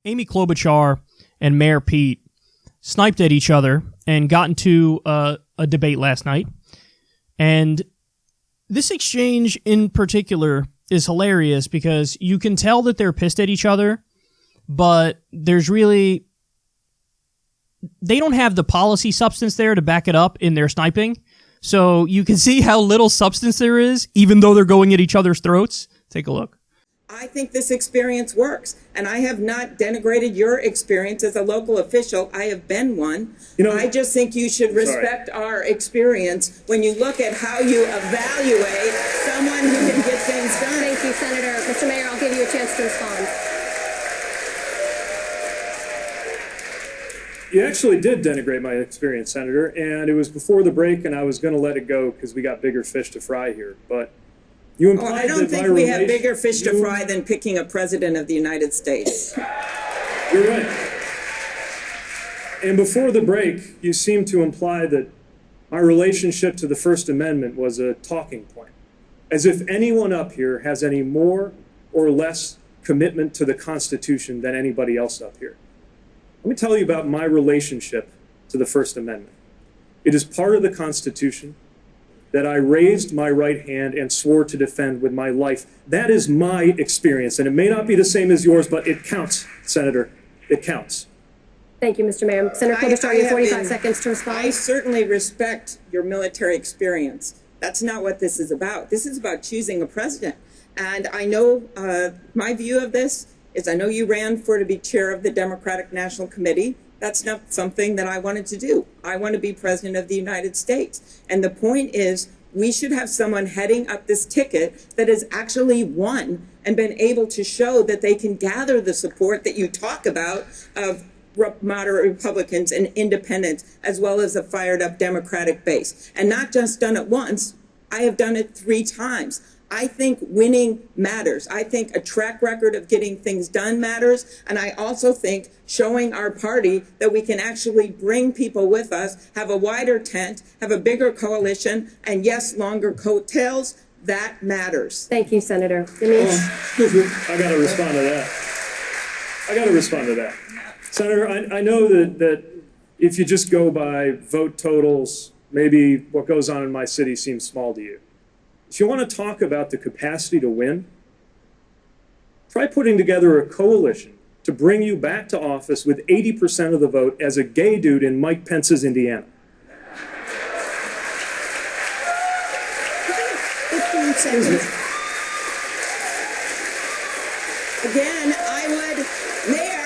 Amy Klobuchar and Mayor Pete sniped at each other and got into a debate last night. And this exchange in particular is hilarious because you can tell that they're pissed at each other, but there's really... they don't have the policy substance there to back it up in their sniping. So you can see how little substance there is, even though they're going at each other's throats. Take a look. I think this experience works, and I have not denigrated your experience as a local official. I have been one. I just think you should respect our experience when you look at how you evaluate someone who can get things done. Thank you, Senator. Mr. Mayor, I'll give you a chance to respond. You actually did denigrate my experience, Senator, and it was before the break, and I was going to let it go because we got bigger fish to fry here. But you implied I don't think we have bigger fish to fry than picking a president of the United States. You're right. And before the break, you seemed to imply that my relationship to the First Amendment was a talking point, as if anyone up here has any more or less commitment to the Constitution than anybody else up here. Let me tell you about my relationship to the First Amendment. It is part of the Constitution that I raised my right hand and swore to defend with my life. That is my experience, and it may not be the same as yours, but it counts, Senator. It counts. Thank you, Mr. Mayor. Senator Klobuchar, you have 45 seconds to respond. I certainly respect your military experience. That's not what this is about. This is about choosing a president. And I know my view of this is I know you ran to be chair of the Democratic National Committee. That's not something that I wanted to do. I want to be president of the United States. And the point is, we should have someone heading up this ticket that has actually won and been able to show that they can gather the support that you talk about of moderate Republicans and independents, as well as a fired up Democratic base. And not just done it once, I have done it 3 times. I think winning matters. I think a track record of getting things done matters. And I also think showing our party that we can actually bring people with us, have a wider tent, have a bigger coalition, and yes, longer coattails, that matters. Thank you, Senator. I got to respond to that. Senator, I know that if you just go by vote totals, maybe what goes on in my city seems small to you. If you want to talk about the capacity to win, try putting together a coalition to bring you back to office with 80% of the vote as a gay dude in Mike Pence's Indiana. 15 seconds. Again, I would, Mayor,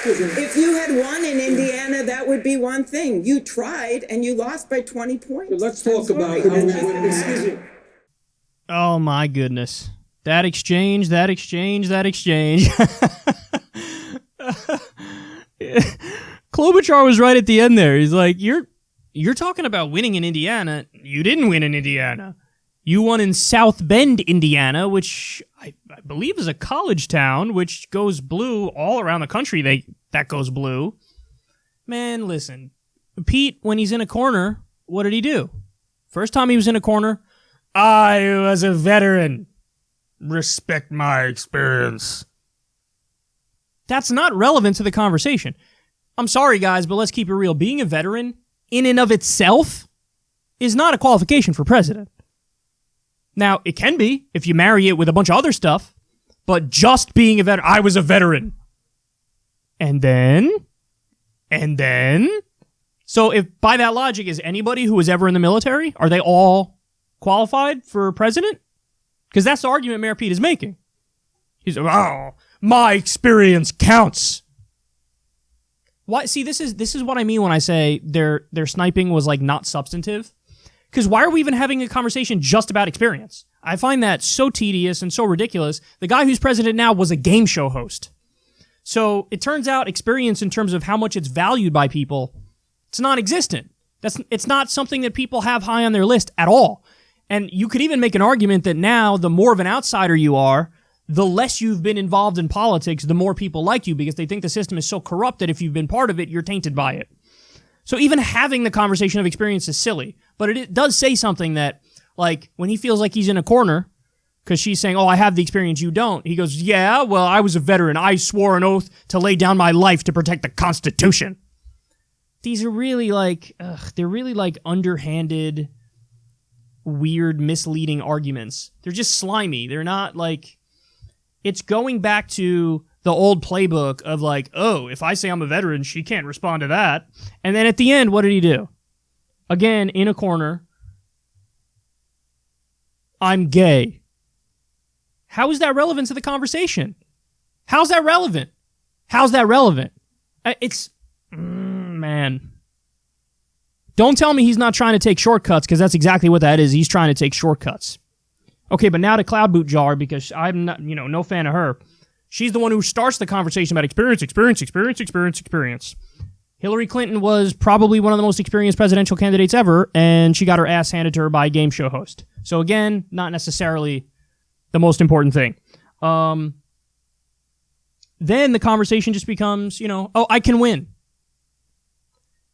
if you had won in Indiana, that would be one thing. You tried and you lost by 20 points. Let's talk about how we win. Excuse me. Oh my goodness. That exchange. Klobuchar was right at the end there. He's like, you're talking about winning in Indiana. You didn't win in Indiana. You won in South Bend, Indiana, which I believe is a college town, which goes blue all around the country. That goes blue. Man, listen. Pete, when he's in a corner, what did he do? First time he was in a corner, I was a veteran. Respect my experience. That's not relevant to the conversation. I'm sorry, guys, but let's keep it real. Being a veteran, in and of itself, is not a qualification for president. Now, it can be if you marry it with a bunch of other stuff, but just being a veteran, I was a veteran. And then, so if by that logic, is anybody who was ever in the military, are they all qualified for president? Because that's the argument Mayor Pete is making. He's like, oh, my experience counts. Why? See, this is what I mean when I say their sniping was like not substantive. Because why are we even having a conversation just about experience? I find that so tedious and so ridiculous. The guy who's president now was a game show host. So it turns out experience in terms of how much it's valued by people, it's non-existent. It's not something that people have high on their list at all. And you could even make an argument that now the more of an outsider you are, the less you've been involved in politics, the more people like you because they think the system is so corrupt that if you've been part of it, you're tainted by it. So even having the conversation of experience is silly, but it does say something that, like, when he feels like he's in a corner, because she's saying, oh, I have the experience, you don't. He goes, yeah, well, I was a veteran. I swore an oath to lay down my life to protect the Constitution. These are really they're really underhanded, weird, misleading arguments. They're just slimy. They're not it's going back to the old playbook of oh, if I say I'm a veteran, she can't respond to that. And then at the end, what did he do? Again, in a corner, I'm gay. How is that relevant to the conversation? How's that relevant? Man. Don't tell me he's not trying to take shortcuts, because that's exactly what that is. He's trying to take shortcuts. Okay, but now to Cloud Boot Jar, because I'm not, no fan of her. She's the one who starts the conversation about experience. Hillary Clinton was probably one of the most experienced presidential candidates ever, and she got her ass handed to her by a game show host. So again, not necessarily the most important thing. Then the conversation just becomes, oh, I can win.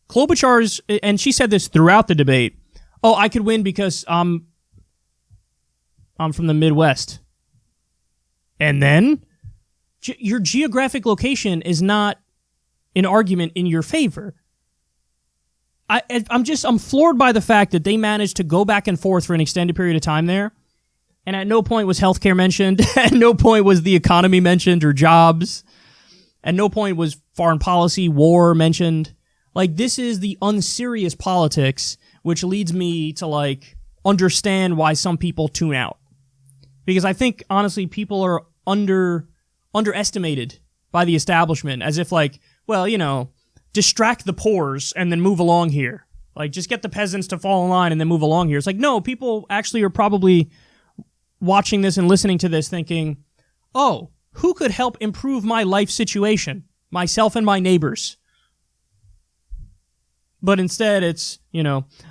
Klobuchar's, and she said this throughout the debate, oh, I could win because I'm from the Midwest. And then your geographic location is not an argument in your favor. I'm floored by the fact that they managed to go back and forth for an extended period of time there. And at no point was healthcare mentioned. At no point was the economy mentioned or jobs. At no point was foreign policy, war mentioned. This is the unserious politics, which leads me to, understand why some people tune out. Because I think, honestly, people are underestimated by the establishment, as if, distract the poors and then move along here. Just get the peasants to fall in line and then move along here. It's no, people actually are probably watching this and listening to this thinking, oh, who could help improve my life situation? Myself and my neighbors. But instead it's,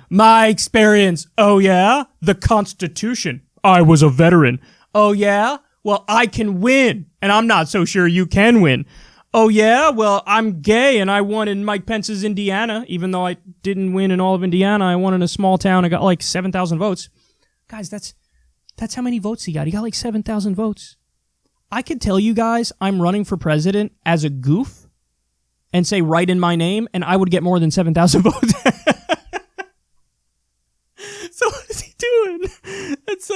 my experience. Oh yeah? The Constitution. I was a veteran. Oh yeah? Well, I can win. And I'm not so sure you can win. Oh yeah? Well, I'm gay and I won in Mike Pence's Indiana. Even though I didn't win in all of Indiana, I won in a small town. I got 7,000 votes. Guys, that's how many votes he got. He got 7,000 votes. I could tell you guys I'm running for president as a goof and say write in my name, and I would get more than 7,000 votes. So what is he doing? It's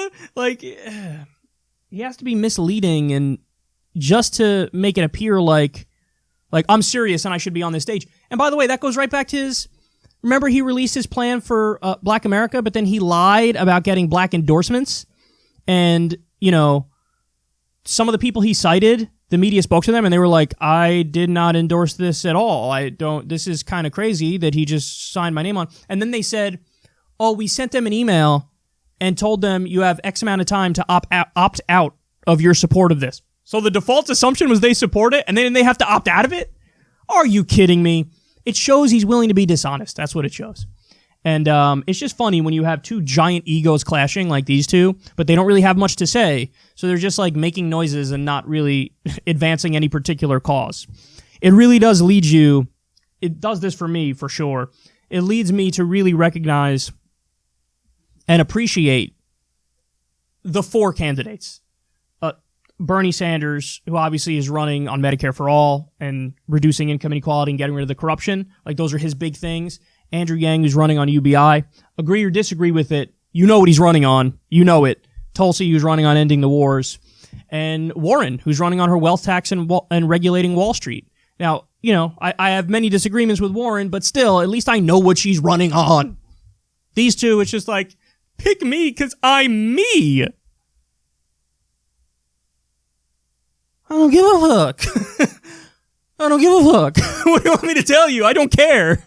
he has to be misleading and just to make it appear like I'm serious and I should be on this stage. And by the way, that goes right back to his. Remember, he released his plan for Black America, but then he lied about getting black endorsements. And, some of the people he cited, the media spoke to them and they were like, I did not endorse this at all. This is kind of crazy that he just signed my name on. And then they said, oh, we sent them an email and told them you have X amount of time to opt out of your support of this. So the default assumption was they support it and then they have to opt out of it? Are you kidding me? It shows he's willing to be dishonest. That's what it shows. And it's just funny when you have two giant egos clashing like these two, but they don't really have much to say. So they're just making noises and not really advancing any particular cause. It really does lead you, it does this for me for sure. It leads me to really recognize and appreciate the four candidates. Bernie Sanders, who obviously is running on Medicare for all and reducing income inequality and getting rid of the corruption. Those are his big things. Andrew Yang, who's running on UBI. Agree or disagree with it, you know what he's running on. You know it. Tulsi, who's running on ending the wars. And Warren, who's running on her wealth tax and regulating Wall Street. Now, I have many disagreements with Warren, but still, at least I know what she's running on. These two, it's just pick me because I'm me. I don't give a fuck. I don't give a fuck. What do you want me to tell you? I don't care.